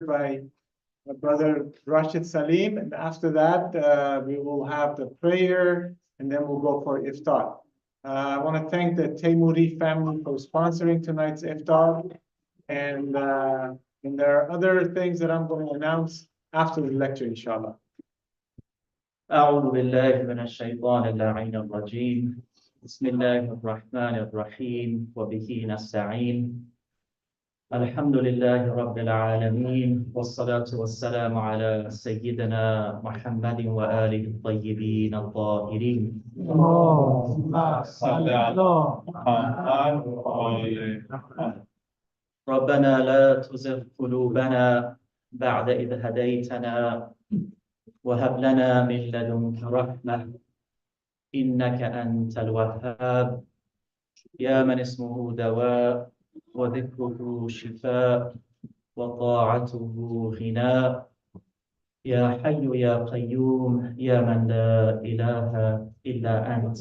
by Brother Rashid Salim, and after that, we will have the prayer, and then we'll go for Iftar. I want to thank the Taimuri family for sponsoring tonight's Iftar, and there are other things that I'm going to announce after the lecture, inshallah. أعوذ بالله من الشيطان اللعين الرجيم بسم الله الرحمن الرحيم وبه نستعين الحمد لله رب العالمين والصلاة والسلام على سيدنا محمد وآله الطيبين الطاهرين اللهم صل على ربنا لا تزغ قلوبنا بعد إذ هديتنا وهب لنا من لدنك رحمة إنك أنت الوهاب يا من اسمه دواء وذكره شفاء وطاعته غناء يا حي يا قيوم يا من لا إله إلا أنت.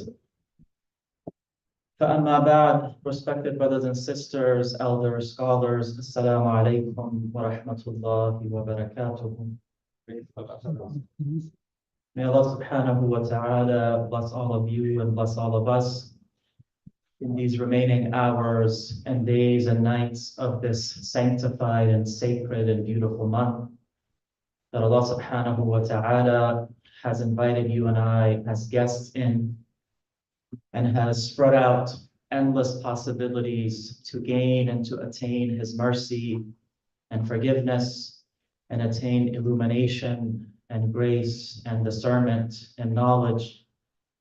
فأما بعد, respected brothers and sisters, elders, scholars, Assalamu alaikum wa rahmatullahi wa barakatuh. May Allah subhanahu wa ta'ala bless all of you and bless all of us in these remaining hours and days and nights of this sanctified and sacred and beautiful month that Allah subhanahu wa ta'ala has invited you and I as guests in, and has spread out endless possibilities to gain and to attain His mercy and forgiveness, and attain illumination and grace and discernment and knowledge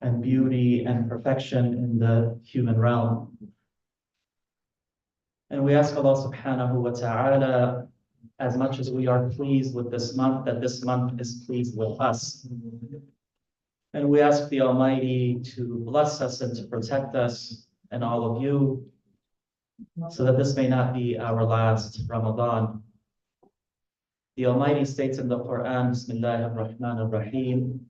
and beauty and perfection in the human realm. And we ask Allah subhanahu wa ta'ala, as much as we are pleased with this month, that this month is pleased with us. And we ask the Almighty to bless us and to protect us and all of you, so that this may not be our last Ramadan. The Almighty states in the Quran, Bismillah ar-Rahman ar-Rahim,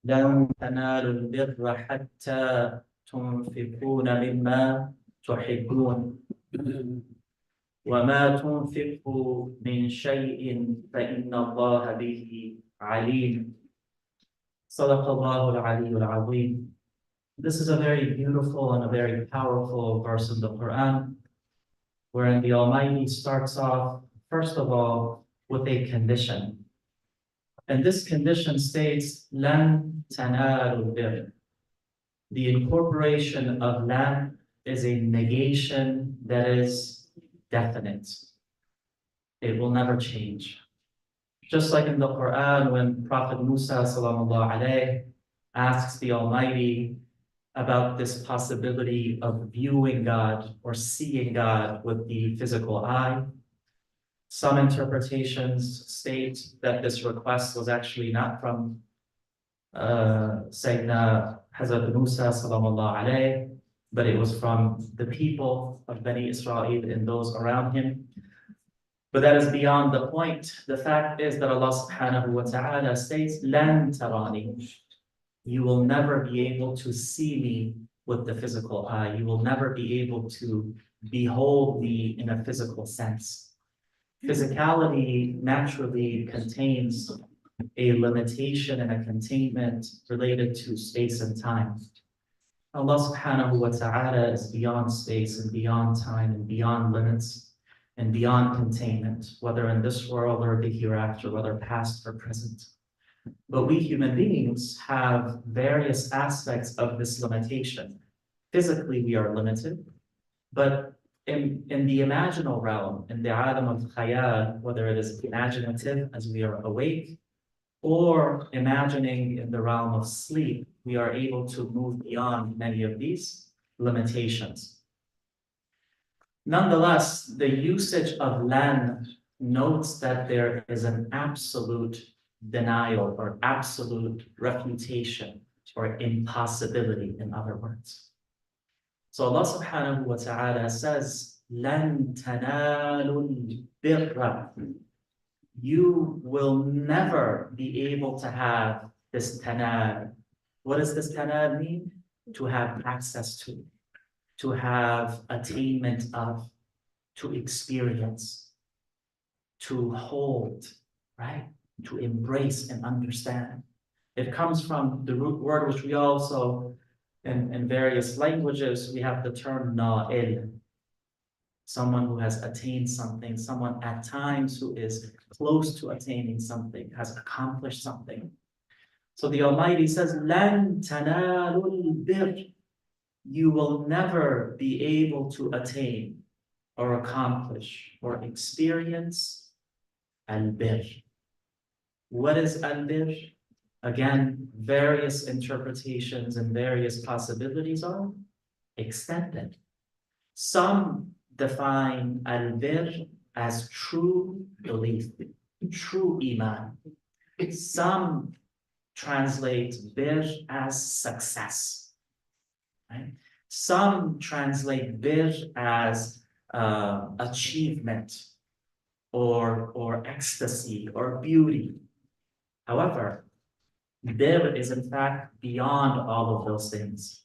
لن تنالوا البر حتى تنفقون مما تحبون وما تنفقوا من شيء فإن الله به عليم. صدق الله العلي العظيم. This is a very beautiful and a very powerful verse in the Quran, wherein the Almighty starts off, first of all, with a condition. And this condition states, لَن تَنَالُوا الْبِرَّ. The incorporation of lan is a negation that is definite. It will never change. Just like in the Quran, when Prophet Musa sallallahu alayhi asks the Almighty about this possibility of viewing God or seeing God with the physical eye, some interpretations state that this request was actually not from Sayyidina Hazrat Musa sallallahu alayhi, but it was from the people of Bani Israel and those around him. But that is beyond the point. The fact is that Allah subhanahu wa ta'ala states, لَن تَرَانِي. You will never be able to see me with the physical eye. You will never be able to behold me in a physical sense. Physicality naturally contains a limitation and a containment related to space and time. Allah subhanahu wa ta'ala is beyond space and beyond time and beyond limits and beyond containment, whether in this world or the hereafter, whether past or present. But we human beings have various aspects of this limitation. Physically, we are limited, but in the imaginal realm, in the alam of khayal, whether it is imaginative as we are awake, or imagining in the realm of sleep, we are able to move beyond many of these limitations. Nonetheless, the usage of lan notes that there is an absolute denial or absolute refutation or impossibility, in other words. So Allah subhanahu wa ta'ala says, لَن تَنَالُوا الْبِرَّ. You will never be able to have this tanal. What does this tanal mean? To have access to have attainment of, to experience. to hold, right? To embrace and understand. It comes from the root word, which we also, in various languages, we have the term na'il, someone who has attained something, someone at times who is close to attaining something, has accomplished something. So the Almighty says, لَن تَنَالُوا الْبِرَّ. You will never be able to attain or accomplish or experience al-bir. What is al-bir? Again, various interpretations and various possibilities are extended. Some define al-bir as true belief, true iman. Some translate bir as success, right? Some translate bir as achievement or ecstasy or beauty. However, bir is in fact beyond all of those things.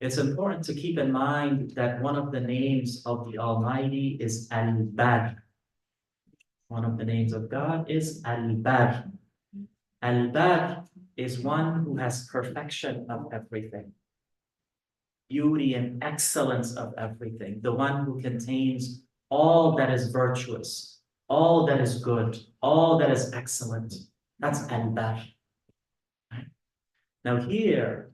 It's important to keep in mind that one of the names of the Almighty is Al-Bar. One of the names of God is Al-Bar. Al-Bar is one who has perfection of everything, beauty and excellence of everything, the one who contains all that is virtuous, all that is good, all that is excellent. That's Al-Bar. Right? Now here,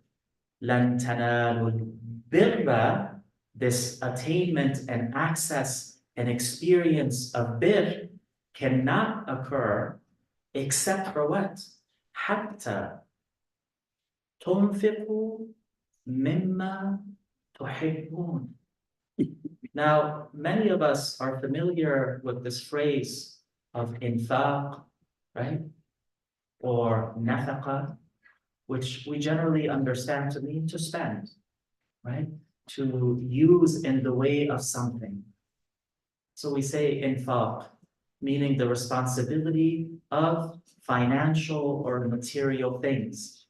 لَن تَنَالُوا الْبِرَّ, this attainment and access and experience of bir cannot occur except for what? حَتَّى تُنْفِقُوا مِمَّا تُحِبُّونَ. Now, many of us are familiar with this phrase of infaq, right? Or nafaqa, which we generally understand to mean to spend, right? To use in the way of something. So we say infaq, meaning the responsibility of financial or material things.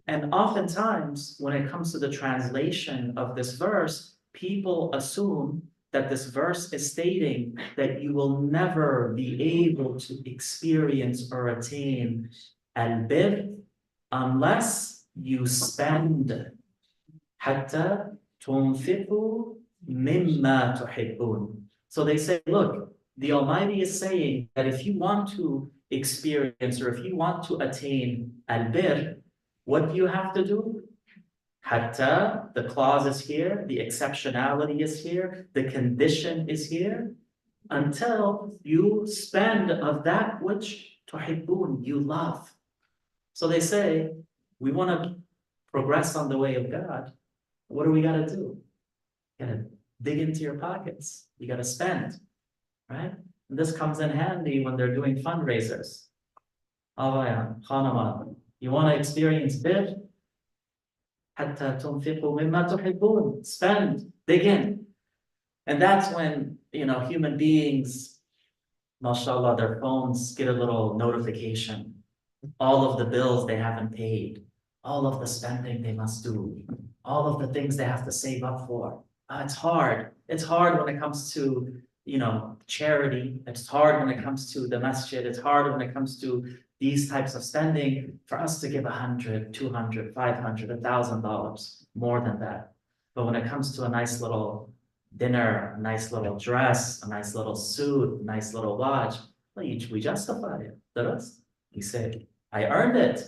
And oftentimes, when it comes to the translation of this verse, people assume that this verse is stating that you will never be able to experience or attain al-bir unless you spend. حتى تنفقوا مما تحبون. So they say, look, the Almighty is saying that if you want to experience or if you want to attain al-bir, what do you have to do? Hatta, the clause is here, the exceptionality is here, the condition is here, until you spend of that which tuhibbun, you love. So they say, we want to progress on the way of God. What do we got to do? You got to dig into your pockets. You got to spend, right? And this comes in handy when they're doing fundraisers. You want to experience bir? حتى تنفقوا مما تحبون. Spend, dig in. And that's when, human beings, mashallah, their phones get a little notification. All of the bills they haven't paid, all of the spending they must do, all of the things they have to save up for. It's hard. It's hard when it comes to, charity. It's hard when it comes to the masjid. It's hard when it comes to these types of spending for us to give $100, $200, $500, $1,000, more than that. But when it comes to a nice little dinner, a nice little dress, a nice little suit, a nice little watch, well, we justify it. The rest, we say, I earned it.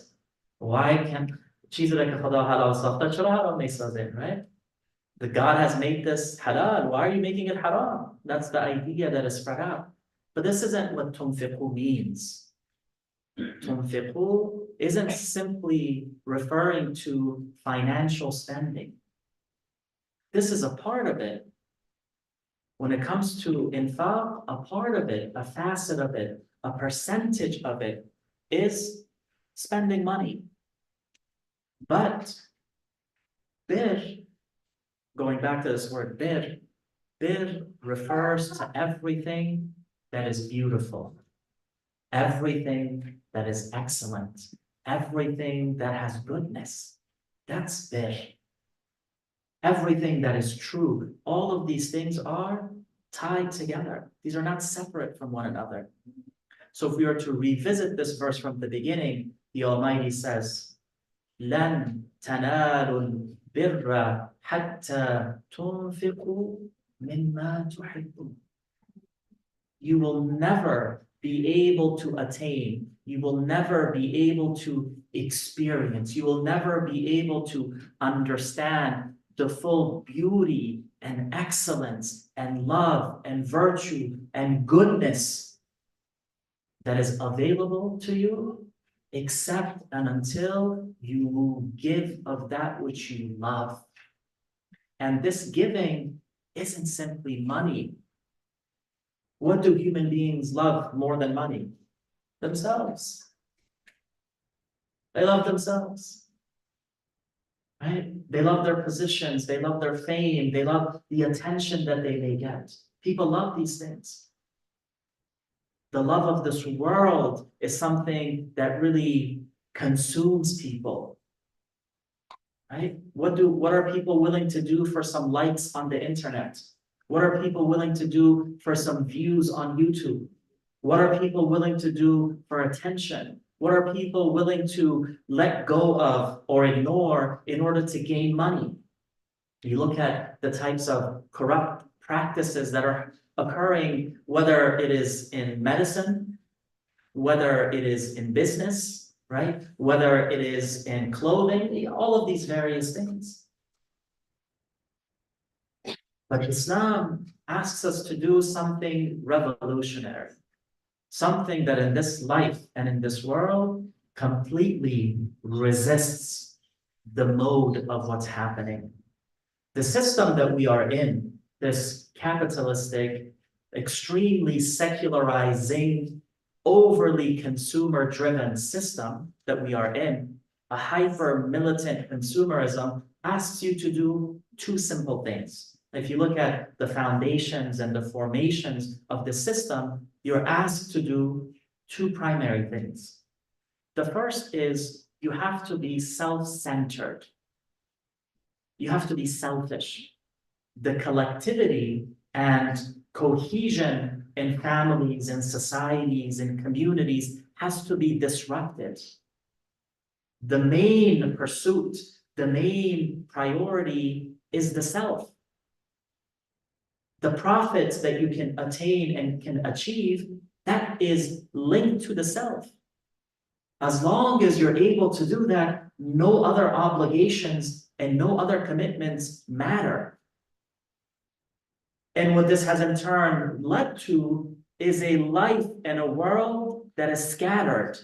Why can't right? The God has made this halal. Why are you making it haram? That's the idea that is spread out. But this isn't what tunfiqu means. Tunfiqu isn't simply referring to financial spending. This is a part of it. When it comes to infaq, a part of it, a facet of it, a percentage of it is spending money. But bir, going back to this word bir refers to everything that is beautiful, everything that is excellent, everything that has goodness. That's bir. Everything that is true. All of these things are tied together. These are not separate from one another. So if we are to revisit this verse from the beginning, the Almighty says, لَن تَنَالُوا الْبِرَّ حَتَّى تُنْفِقُوا مِمَّا تُحِبُّونَ. You will never be able to attain, you will never be able to experience, you will never be able to understand the full beauty and excellence and love and virtue and goodness that is available to you, except and until you give of that which you love. And this giving isn't simply money. What do human beings love more than money? Themselves. They love themselves. Right? They love their positions, they love their fame, they love the attention that they may get. People love these things. The love of this world is something that really consumes people. Right? What are people willing to do for some likes on the internet? What are people willing to do for some views on YouTube? What are people willing to do for attention? What are people willing to let go of or ignore in order to gain money? You look at the types of corrupt practices that are occurring, whether it is in medicine, whether it is in business, right? Whether it is in clothing, all of these various things. But Islam asks us to do something revolutionary, something that in this life and in this world completely resists the mode of what's happening. The system that we are in, this capitalistic, extremely secularizing, overly consumer-driven system that we are in, a hyper-militant consumerism, asks you to do two simple things. If you look at the foundations and the formations of the system, you're asked to do two primary things. The first is you have to be self-centered. You have to be selfish. The collectivity and cohesion in families and societies and communities has to be disrupted. The main pursuit, the main priority is the self. The profits that you can attain and can achieve, that is linked to the self. As long as you're able to do that, no other obligations and no other commitments matter. And what this has in turn led to is a life and a world that is scattered.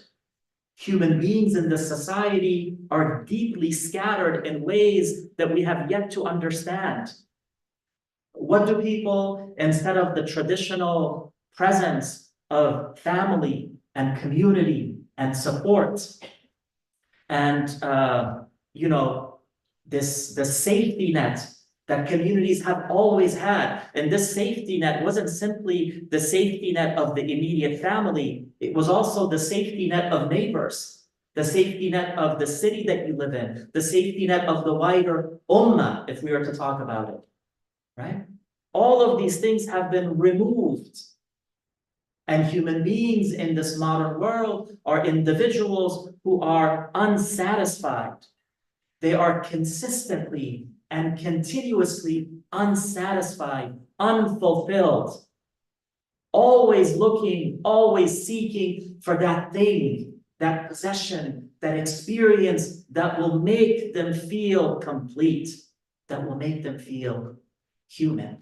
Human beings in this society are deeply scattered in ways that we have yet to understand. What do people, instead of the traditional presence of family and community and support and the safety net that communities have always had, and this safety net wasn't simply the safety net of the immediate family, it was also the safety net of neighbors, the safety net of the city that you live in, the safety net of the wider ummah, if we were to talk about it. Right? All of these things have been removed. And human beings in this modern world are individuals who are unsatisfied. They are consistently and continuously unsatisfied, unfulfilled, always looking, always seeking for that thing, that possession, that experience that will make them feel complete, that will make them feel human.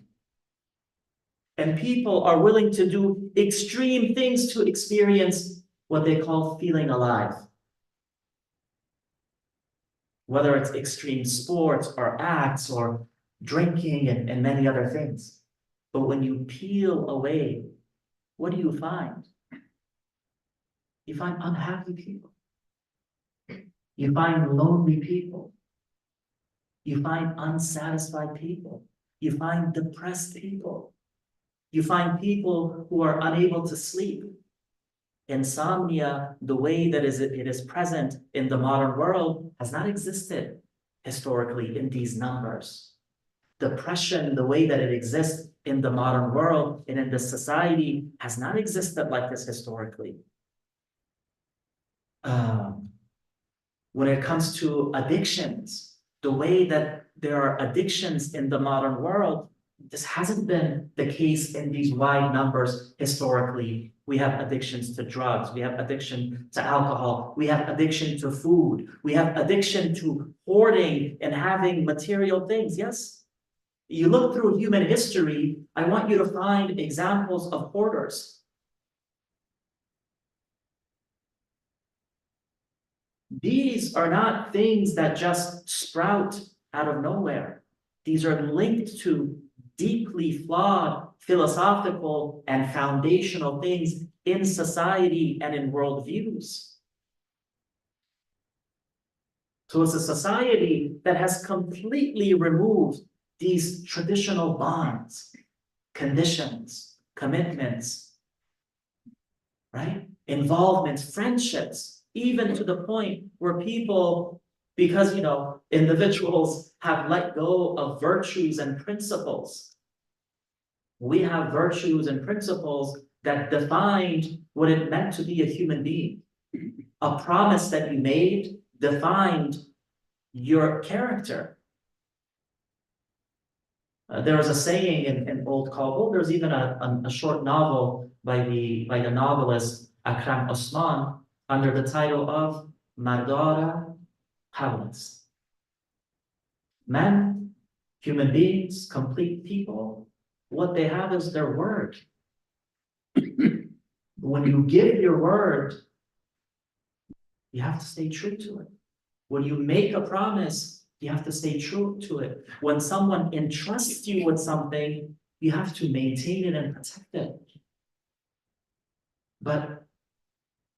And people are willing to do extreme things to experience what they call feeling alive. Whether it's extreme sports or acts or drinking and many other things. But when you peel away, what do you find? You find unhappy people. You find lonely people. You find unsatisfied people. You find depressed people. You find people who are unable to sleep. Insomnia, the way that it is present in the modern world, has not existed historically in these numbers. Depression, the way that it exists in the modern world and in this society has not existed like this historically. When it comes to addictions, the way that there are addictions in the modern world, this hasn't been the case in these wide numbers historically. We have addictions to drugs, we have addiction to alcohol, we have addiction to food, we have addiction to hoarding and having material things, yes? You look through human history, I want you to find examples of hoarders. These are not things that just sprout out of nowhere. These are linked to deeply flawed philosophical and foundational things in society and in worldviews. So it's a society that has completely removed these traditional bonds, conditions, commitments, right? Involvements, friendships, even to the point where people, because, individuals have let go of virtues and principles. We have virtues and principles that defined what it meant to be a human being. A promise that you made defined your character. There was a saying in Old Kabul. There's even a short novel by the novelist Akram Osman under the title of Mardara Hawlas. Men, human beings, complete people, what they have is their word. When you give your word, you have to stay true to it. When you make a promise, you have to stay true to it. When someone entrusts you with something, you have to maintain it and protect it. But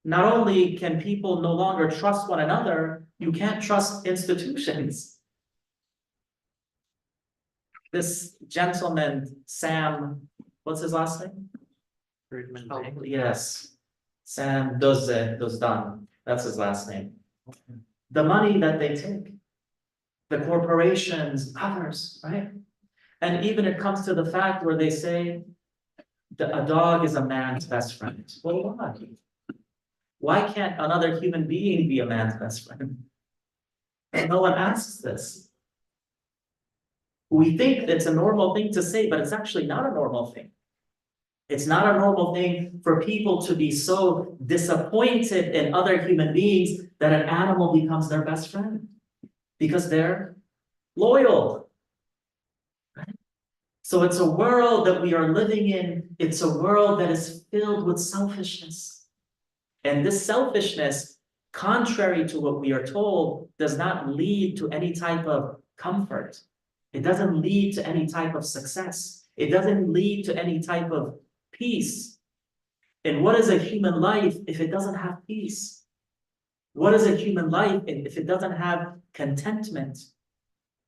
not only can people no longer trust one another, you can't trust institutions. This gentleman, Sam, what's his last name? Yes, Sam Dozdan, that's his last name. The money that they take, the corporations, others, right? And even it comes to the fact where they say that a dog is a man's best friend. Well, why? Why can't another human being be a man's best friend? And no one asks this. We think it's a normal thing to say, but it's actually not a normal thing. It's not a normal thing for people to be so disappointed in other human beings that an animal becomes their best friend because they're loyal. Right? So it's a world that we are living in. It's a world that is filled with selfishness. And this selfishness, contrary to what we are told, does not lead to any type of comfort. It doesn't lead to any type of success. It doesn't lead to any type of peace. And what is a human life if it doesn't have peace? What is a human life if it doesn't have contentment?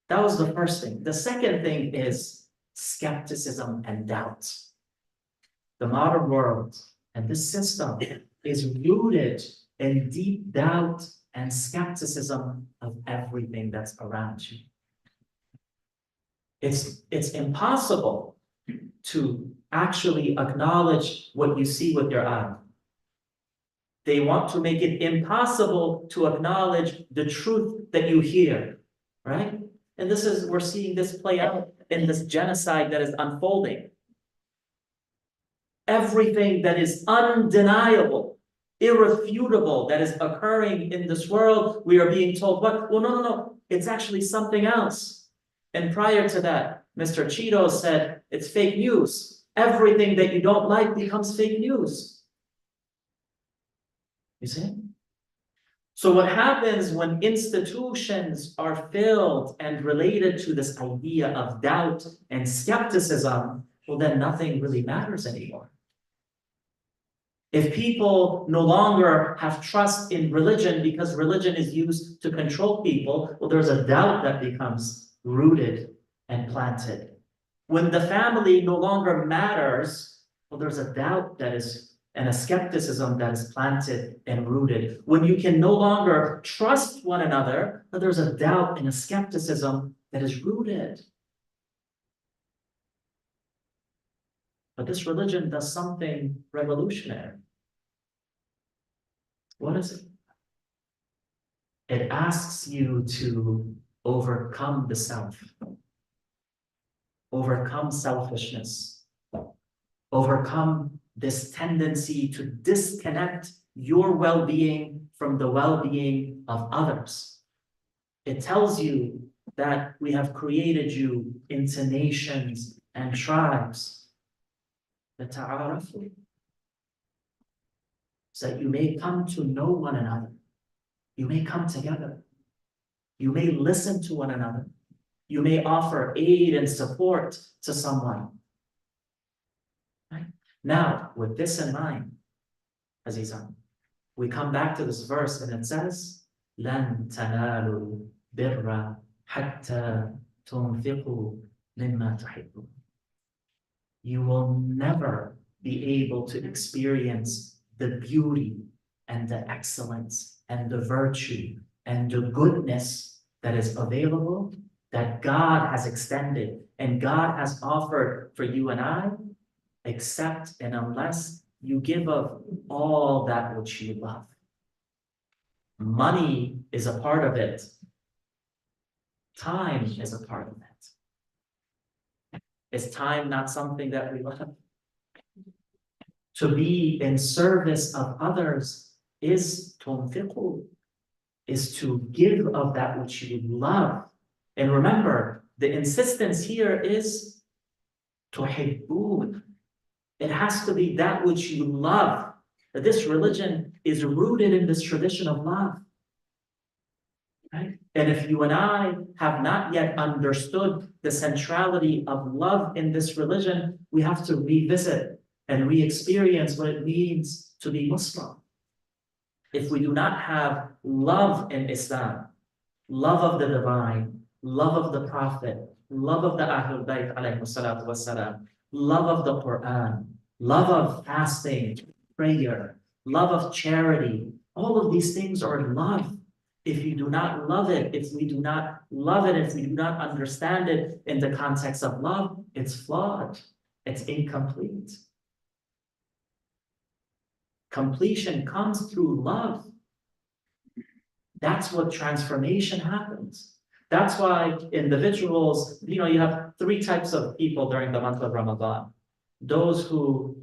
That was the first thing. The second thing is skepticism and doubt. The modern world and this system is rooted in deep doubt and skepticism of everything that's around you. It's impossible to actually acknowledge what you see with your eye. They want to make it impossible to acknowledge the truth that you hear, right? And we're seeing this play out in this genocide that is unfolding. Everything that is undeniable, irrefutable, that is occurring in this world, we are being told, what? Well, no, it's actually something else. And prior to that, Mr. Cheeto said, it's fake news. Everything that you don't like becomes fake news. You see? So what happens when institutions are filled and related to this idea of doubt and skepticism, well, then nothing really matters anymore. If people no longer have trust in religion because religion is used to control people, well, there's a doubt that becomes rooted and planted. When the family no longer matters, well, there's a doubt that is and a skepticism that is planted and rooted. When you can no longer trust one another, well, there's a doubt and a skepticism that is rooted. But this religion does something revolutionary. What is it? It asks you to overcome the self, overcome selfishness, overcome this tendency to disconnect your well-being from the well-being of others. It tells you that we have created you into nations and tribes, so that you may come to know one another. You may come together. You may listen to one another. You may offer aid and support to someone. Right? Now, with this in mind, Azizan, we come back to this verse and it says, لَن تَنَالُوا بِرَّ حَتَّى تُنْفِقُوا مِمَّا تُحِبُّونَ. You will never be able to experience the beauty and the excellence and the virtue and the goodness that is available, that God has extended and God has offered for you and I, except and unless you give of all that which you love. Money is a part of it. Time is a part of it. Is time not something that we love? To be in service of others is tunfiqu, is to give of that which you love. And remember, the insistence here is tuhibbun. It has to be that which you love. That this religion is rooted in this tradition of love. Right? And if you and I have not yet understood the centrality of love in this religion, we have to revisit and re-experience what it means to be Muslim. If we do not have love in Islam, love of the divine, love of the Prophet, love of the Ahlul Bayt alayhi salatu wasalam, love of the Quran, love of fasting, prayer, love of charity, all of these things are love. If you do not love it, if we do not love it, if we do not understand it in the context of love, it's flawed, it's incomplete. Completion comes through love. That's what transformation happens. That's why individuals, you have three types of people during the month of Ramadan. Those who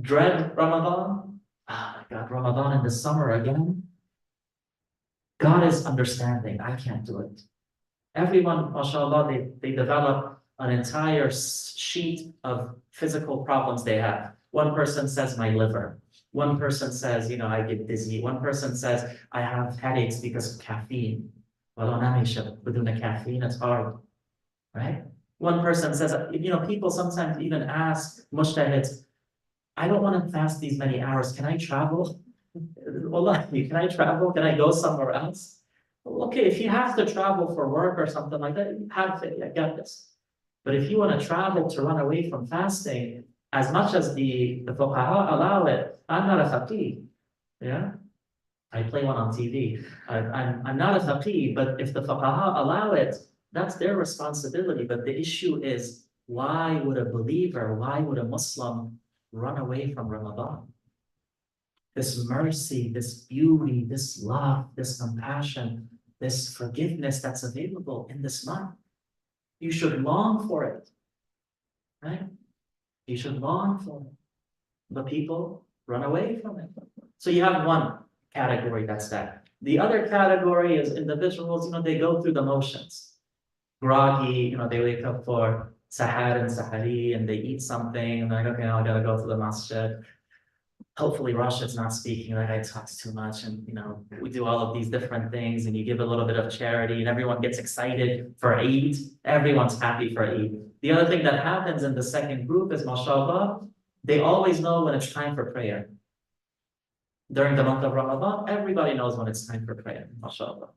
dread Ramadan. Oh my God, Ramadan in the summer again. God is understanding. I can't do it. Everyone, mashallah, they develop an entire sheet of physical problems they have. One person says, my liver. One person says, I get dizzy. One person says, I have headaches because of caffeine. Caffeine, it's hard, right? One person says, people sometimes even ask mujtahids, I don't want to fast these many hours. Can I travel? Wallahi, can I travel? Can I go somewhere else? Well, okay, if you have to travel for work or something like that, have it, I get this. But if you want to travel to run away from fasting, as much as the fuqaha allow it, I'm not a faqih. Yeah? I play one on TV. I'm not a faqih, but if the fuqaha allow it, that's their responsibility. But the issue is, why would a believer, why would a Muslim run away from Ramadan? This mercy, this beauty, this love, this compassion, this forgiveness that's available in this month. You should long for it, right? You should long for it. But people run away from it. So you have one category that's that. The other category is individuals, they go through the motions. Groggy, they wake up for sahar and sahari and they eat something and they're like, okay, now I gotta go to the masjid. Hopefully Rashid's not speaking, like I talk too much and we do all of these different things and you give a little bit of charity and everyone gets excited for Eid. Everyone's happy for Eid. The other thing that happens in the second group is, mashallah, they always know when it's time for prayer. During the month of Ramadan, everybody knows when it's time for prayer, mashallah.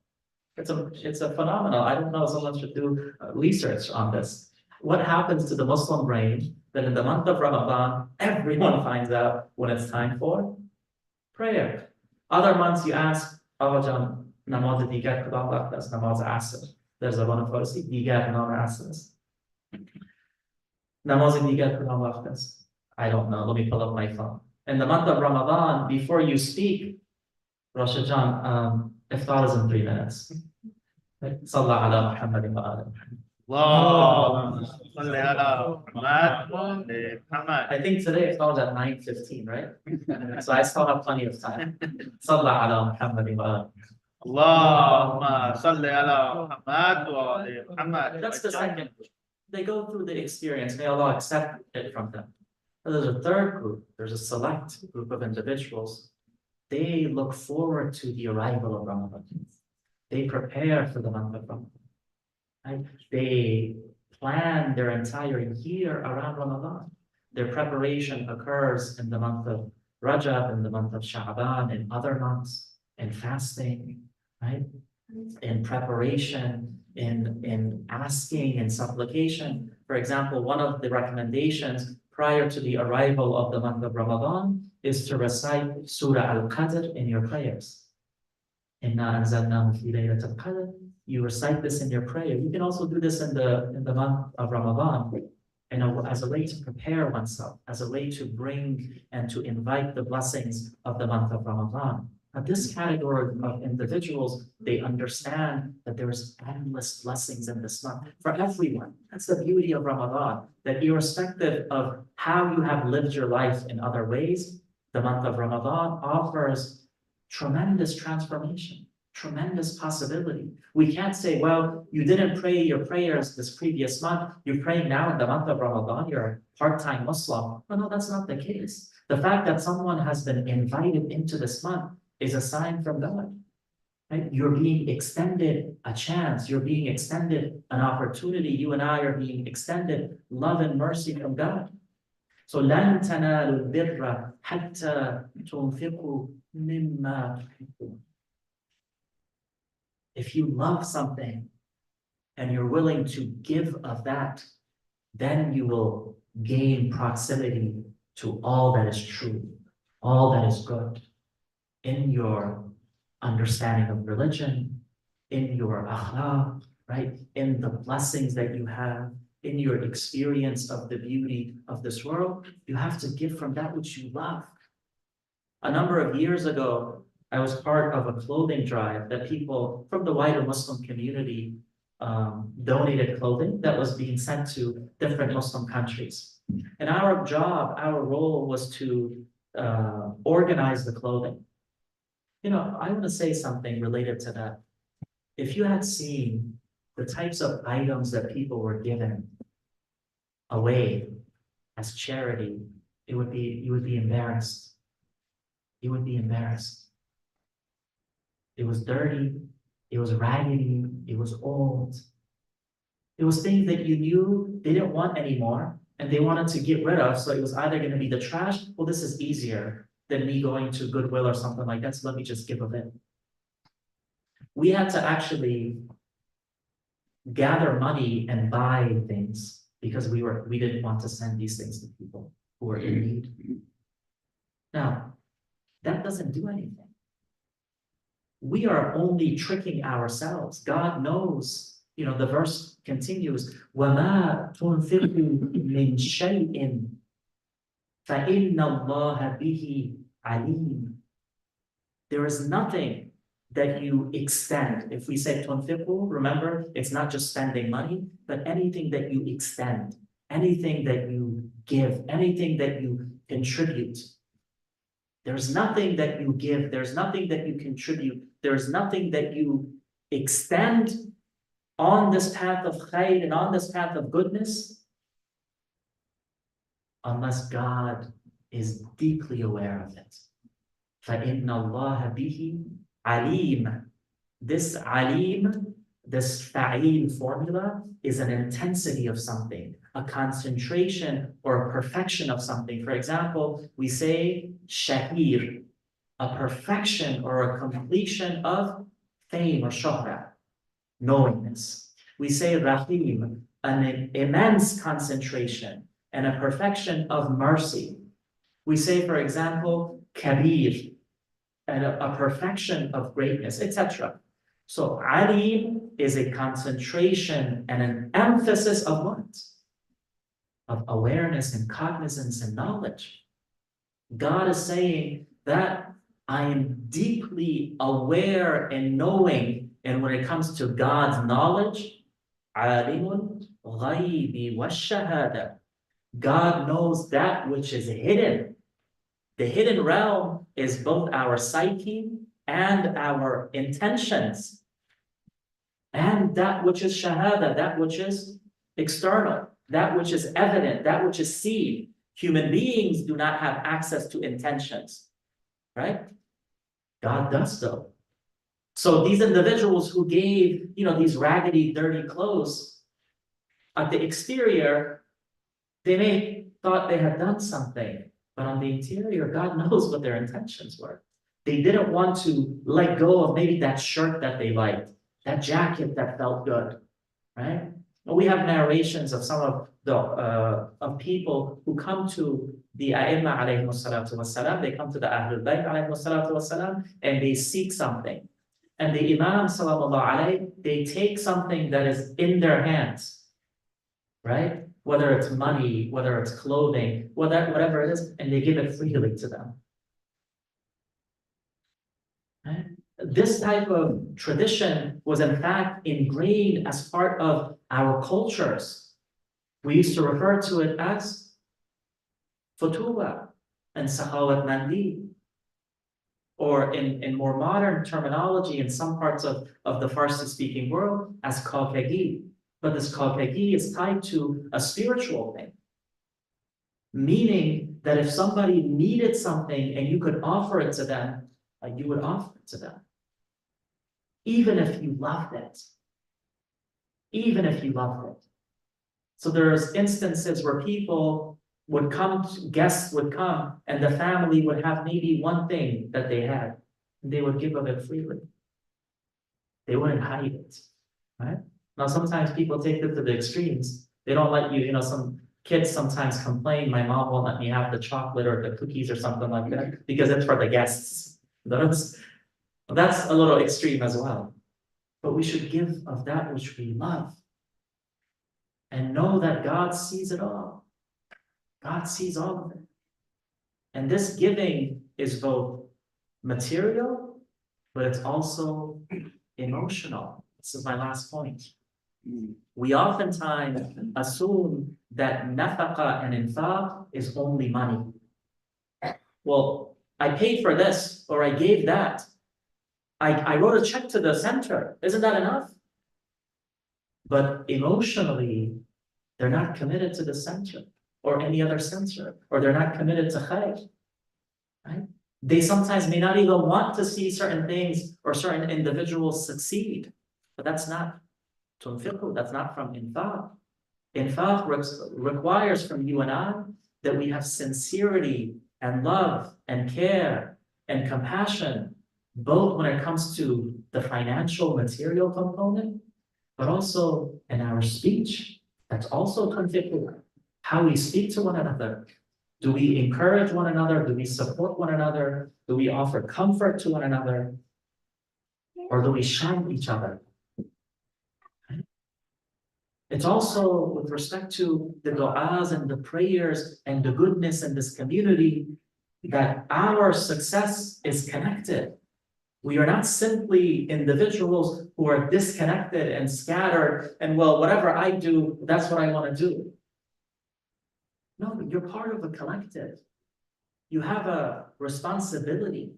It's a phenomenon. I don't know, someone should do research on this. What happens to the Muslim brain that in the month of Ramadan, everyone finds out when it's time for prayer. Other months you ask, Avajan, namaz digar kudam vaktas, namaz asr. There's a one of Farsi, digar namaz asr. Namaz indigat kudam waqt است? I don't know. Let me pull up my phone. In the month of Ramadan, before you speak, Rashid John, iftar is in 3 minutes. صلى على محمد وآل محمد. اللهم صل على محمد. I think today iftar is at 9:15, right? So I still have plenty of time. صلى على محمد وآل محمد. اللهم صل على محمد وآل محمد. That's the second. They go through the experience. May Allah accept it from them. And there's a third group. There's a select group of individuals. They look forward to the arrival of Ramadan. They prepare for the month of Ramadan. Right? They plan their entire year around Ramadan. Their preparation occurs in the month of Rajab, in the month of Sha'ban, in other months, in fasting, right? In preparation, in asking and supplication. For example, one of the recommendations prior to the arrival of the month of Ramadan is to recite Surah Al-Qadr in your prayers. Inna anzalnahu fi laylatil qadr. You recite this in your prayer. You can also do this in the month of Ramadan, as a way to prepare oneself, as a way to bring and to invite the blessings of the month of Ramadan. Now, this category of individuals, they understand that there's endless blessings in this month for everyone. That's the beauty of Ramadan, that irrespective of how you have lived your life in other ways, the month of Ramadan offers tremendous transformation, tremendous possibility. We can't say, well, you didn't pray your prayers this previous month, you're praying now in the month of Ramadan, you're a part-time Muslim. No, that's not the case. The fact that someone has been invited into this month is a sign from God. Right? You're being extended a chance, you're being extended an opportunity. You and I are being extended love and mercy from God. So لن تنالوا البر حتى تنفقوا مما تحبون. If you love something and you're willing to give of that, then you will gain proximity to all that is true, all that is good in your understanding of religion, in your akhlaq, right? In the blessings that you have, in your experience of the beauty of this world. You have to give from that which you love. A number of years ago, I was part of a clothing drive that people from the wider Muslim community donated clothing that was being sent to different Muslim countries. And our job, our role was to organize the clothing. You know, I want to say something related to that. If you had seen the types of items that people were given away as charity, you would be embarrassed. You would be embarrassed. It was dirty, it was raggedy, it was old. It was things that you knew they didn't want anymore and they wanted to get rid of. So it was either going to be the trash, well, this is easier than me going to Goodwill or something like that, so let me just give a bit. We had to actually gather money and buy things because we didn't want to send these things to people who were in need. Now, that doesn't do anything. We are only tricking ourselves. God knows, you know, the verse continues, وَمَا تُنْفِقُوا مِنْ شَيْءٍ فَإِنَّ اللَّهَ بِهِ عَلِيمٌ. There is nothing that you extend. If we say tunfiqu, remember, it's not just spending money, but anything that you extend, anything that you give, anything that you contribute. There's nothing that you give, there's nothing that you contribute, there's nothing that you extend on this path of khayr and on this path of goodness unless God is deeply aware of it. فَإِنَّ اللَّهَ بِهِ عَلِيمٌ. This alim, this fa'il formula is an intensity of something, a concentration or a perfection of something. For example, we say shahir, a perfection or a completion of fame or shuhra, knowingness. We say rahim, an immense concentration and a perfection of mercy. We say, for example, kabir, and a perfection of greatness, etc. So alim is a concentration and an emphasis of what? of awareness and cognizance and knowledge. God is saying that I am deeply aware and knowing, and when it comes to God's knowledge, عَالِمُ الْغَيْبِ وَالشَّهَادَةِ, God knows that which is hidden. The hidden realm is both our psyche and our intentions, and that which is shahada, that which is external, that which is evident, that which is seen. Human beings do not have access to intentions, right? God does though. So these individuals who gave, these raggedy, dirty clothes at the exterior, they may thought they had done something, but on the interior, God knows what their intentions were. They didn't want to let go of maybe that shirt that they liked, that jacket that felt good, right? We have narrations of some of the of people who come to the A'imma alayhi salatu wassalam, they come to the Ahlul Bayt alayhi salatu wassalam, and they seek something. And the Imam sallallahu alayhi, they take something that is in their hands, right? Whether it's money, whether it's clothing, whatever it is, and they give it freely to them. Right? This type of tradition was in fact ingrained as part of our cultures. We used to refer to it as futuwa and sakhawat mandi, or in more modern terminology in some parts of the Farsi-speaking world as kafegi. But this kafegi is tied to a spiritual thing, meaning that if somebody needed something and you could offer it to them, you would offer it to them. Even if you loved it. Even if you loved it. So there's instances where people would come, guests would come, and the family would have maybe one thing that they had, and they would give of it freely. They wouldn't hide it, right? Now, sometimes people take it to the extremes. They don't let you, some kids sometimes complain, my mom won't let me have the chocolate or the cookies or something like that, because it's for the guests. That's a little extreme as well. But we should give of that which we love and know that God sees it all. God sees all of it. And this giving is both material, but it's also emotional. This is my last point. We oftentimes assume that nafaqa and infaq is only money. Well, I paid for this or I gave that. I wrote a check to the center. Isn't that enough? But emotionally, they're not committed to the center or any other center, or they're not committed to khair, right? They sometimes may not even want to see certain things or certain individuals succeed, but that's not tunfiqu, that's not from infaq. Infaq requires from you and I that we have sincerity and love and care and compassion, both when it comes to the financial material component, but also in our speech. That's also tunfiqu. How we speak to one another. Do we encourage one another? Do we support one another? Do we offer comfort to one another? Or do we shun each other? It's also with respect to the du'as and the prayers and the goodness in this community that our success is connected. We are not simply individuals who are disconnected and scattered and, well, whatever I do, that's what I want to do. No, you're part of a collective. You have a responsibility.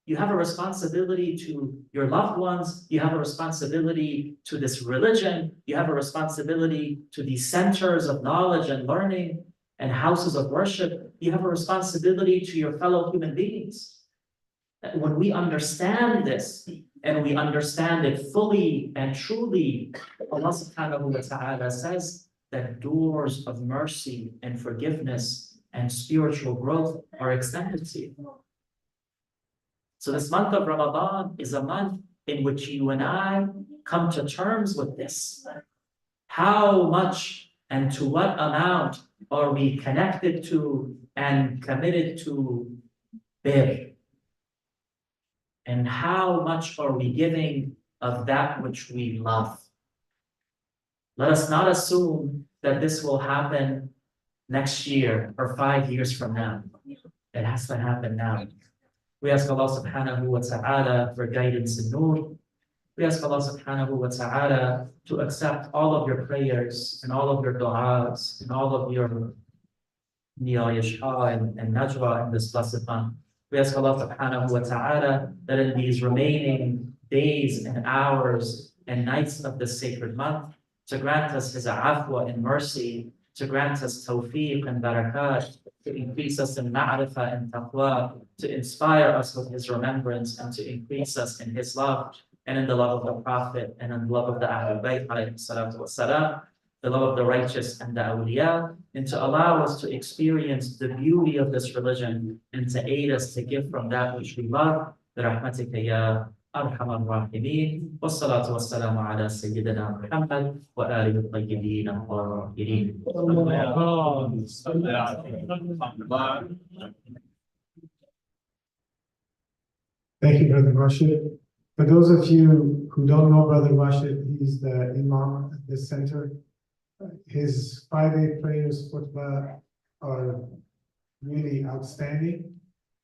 You have a responsibility to your loved ones. You have a responsibility to this religion. You have a responsibility to these centers of knowledge and learning and houses of worship. You have a responsibility to your fellow human beings. When we understand this and we understand it fully and truly, Allah subhanahu wa ta'ala says that doors of mercy and forgiveness and spiritual growth are extended to you. So this month of Ramadan is a month in which you and I come to terms with this. How much and to what amount are we connected to and committed to bir? And how much are we giving of that which we love? Let us not assume that this will happen next year or 5 years from now. It has to happen now. We ask Allah subhanahu wa ta'ala for guidance and nur. We ask Allah subhanahu wa ta'ala to accept all of your prayers and all of your du'as and all of your niyah and najwa in this blessed month. We ask Allah subhanahu wa ta'ala that in these remaining days and hours and nights of this sacred month, to grant us His afwa and mercy, to grant us tawfiq and barakat, to increase us in ma'rifah and taqwa, to inspire us with His remembrance, and to increase us in His love, and in the love of the Prophet, and in the love of the Ahlul Bayt, alayhi salatu wassalam, the love of the righteous and the awliya, and to allow us to experience the beauty of this religion, and to aid us to give from that which we love. برحمتك يا أرحم الراحمين والصلاة والسلام على سيدنا محمد وآله الطيبين الطاهرين. Thank you, Brother Rashid. For those of you who don't know Brother Rashid, he's the Imam at this center. His Friday prayers, khutbah, are really outstanding.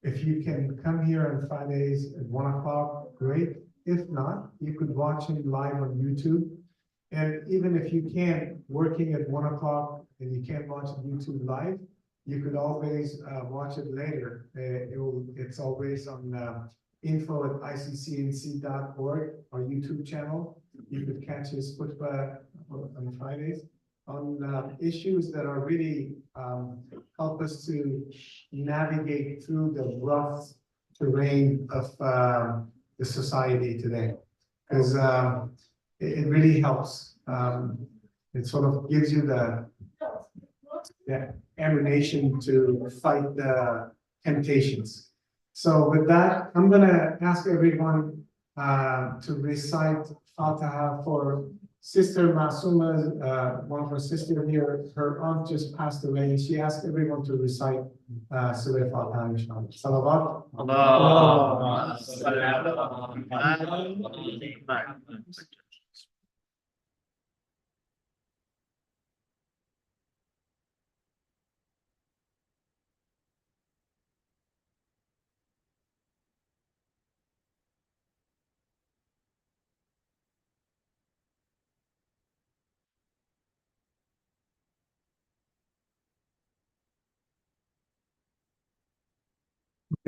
If you can come here on Fridays at 1 o'clock, great. If not, you could watch him live on YouTube. And even if you can't, working at 1 o'clock and you can't watch YouTube live, you could always watch it later. It's always on info@iccnc.org, our YouTube channel. You could catch his khutbah on Fridays on issues that are really help us to navigate through the rough terrain of the society today. Because it really helps. It sort of gives you the ammunition to fight the temptations. So with that, I'm gonna ask everyone to recite Fatiha for Sister Masuma's, one of her sisters here. Her aunt just passed away, and she asked everyone to recite Surah Fatiha, inshallah. Salawat. Allahumma salli ala Muhammad.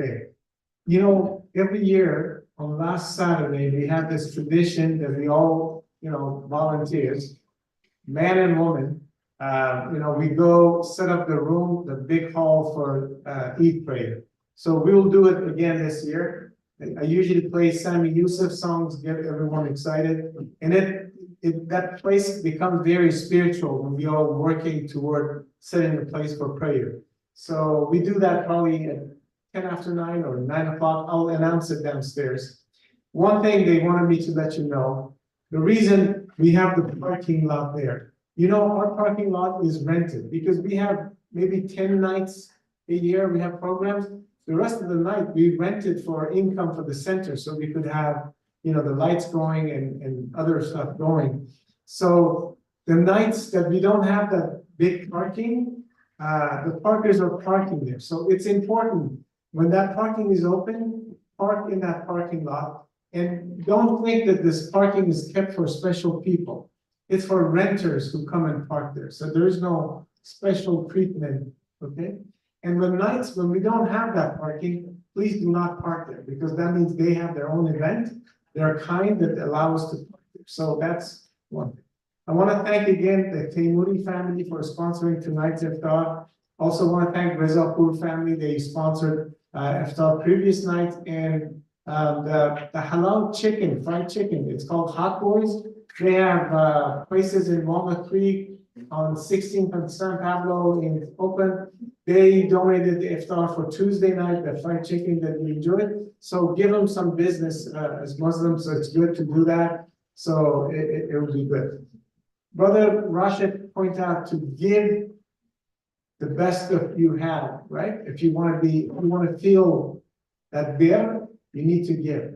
Okay. You know, every year on last Saturday, we have this tradition that we all, volunteers, man and woman, we go set up the room, the big hall for Eid prayer. So we will do it again this year. I usually play Sami Yusuf songs, get everyone excited, and that place becomes very spiritual when we all working toward setting the place for prayer. So we do that probably at 10 after 9 or 9 o'clock. I'll announce it downstairs. One thing they wanted me to let you know, the reason we have the parking lot there, our parking lot is rented because we have maybe 10 nights a year we have programs. The rest of the night we rent it for income for the center so we could have, the lights going and other stuff going. So the nights that we don't have that big parking, the parkers are parking there. So it's important when that parking is open, park in that parking lot. And don't think that this parking is kept for special people. It's for renters who come and park there. So there is no special treatment, okay? And when we don't have that parking, please do not park there because that means they have their own event. They're kind that allow us to park there. So that's one thing. I want to thank again the Taimuri family for sponsoring tonight's Iftar. Also want to thank Rezapur family. They sponsored Iftar previous night, and the halal chicken, fried chicken. It's called Hot Boys. They have places in Walnut Creek on 16th and San Pablo in open. They donated the Iftar for Tuesday night, the fried chicken that we enjoyed. So give them some business as Muslims. So it's good to do that. So it will be good. Brother Rashid pointed out to give the best of you have, right? If you want to feel that there, you need to give.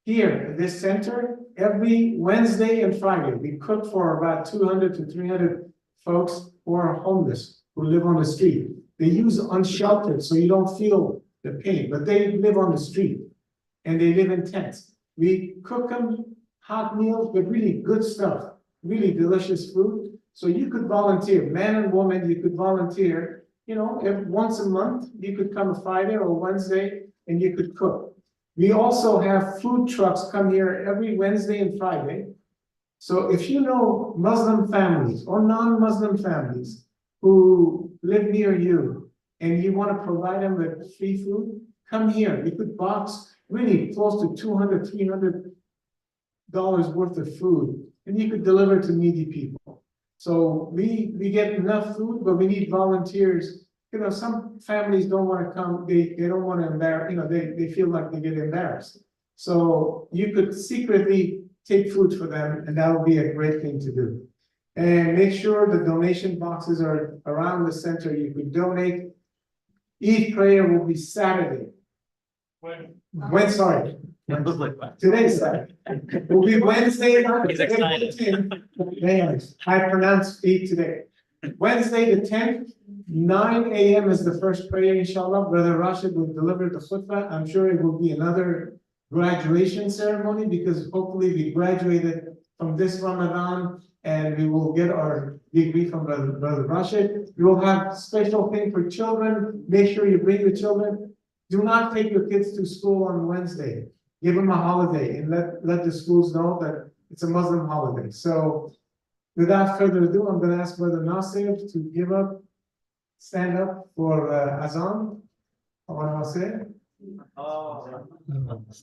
Here at this center, every Wednesday and Friday, we cook for about 200 to 300 folks who are homeless. who live on the street. They use unsheltered, so you don't feel the pain, but they live on the street and they live in tents. We cook them hot meals, but really good stuff, really delicious food. So you could volunteer, man and woman, you could volunteer, once a month, you could come a Friday or Wednesday and you could cook. We also have food trucks come here every Wednesday and Friday. So if you know Muslim families or non-Muslim families who live near you and you want to provide them with free food, come here. We could box really close to $200, $300 worth of food, and you could deliver to needy people. So we get enough food, but we need volunteers. Some families don't want to come, they don't want to embarrass, they feel like they get embarrassed. So you could secretly take food for them, and that would be a great thing to do. And make sure the donation boxes are around the center. You could donate. Eid prayer will be Saturday. Sorry. Today's Saturday. It will be Wednesday. He's excited. I pronounced Eid today. Wednesday the 10th, 9 a.m. is the first prayer, inshallah. Brother Rashid will deliver the khutbah. I'm sure it will be another graduation ceremony because hopefully we graduated from this Ramadan and we will get our degree from Brother Rashid. We will have special thing for children. Make sure you bring your children. Do not take your kids to school on Wednesday. Give them a holiday and let the schools know that it's a Muslim holiday. So without further ado, I'm going to ask Brother Nasir to stand up for Azan.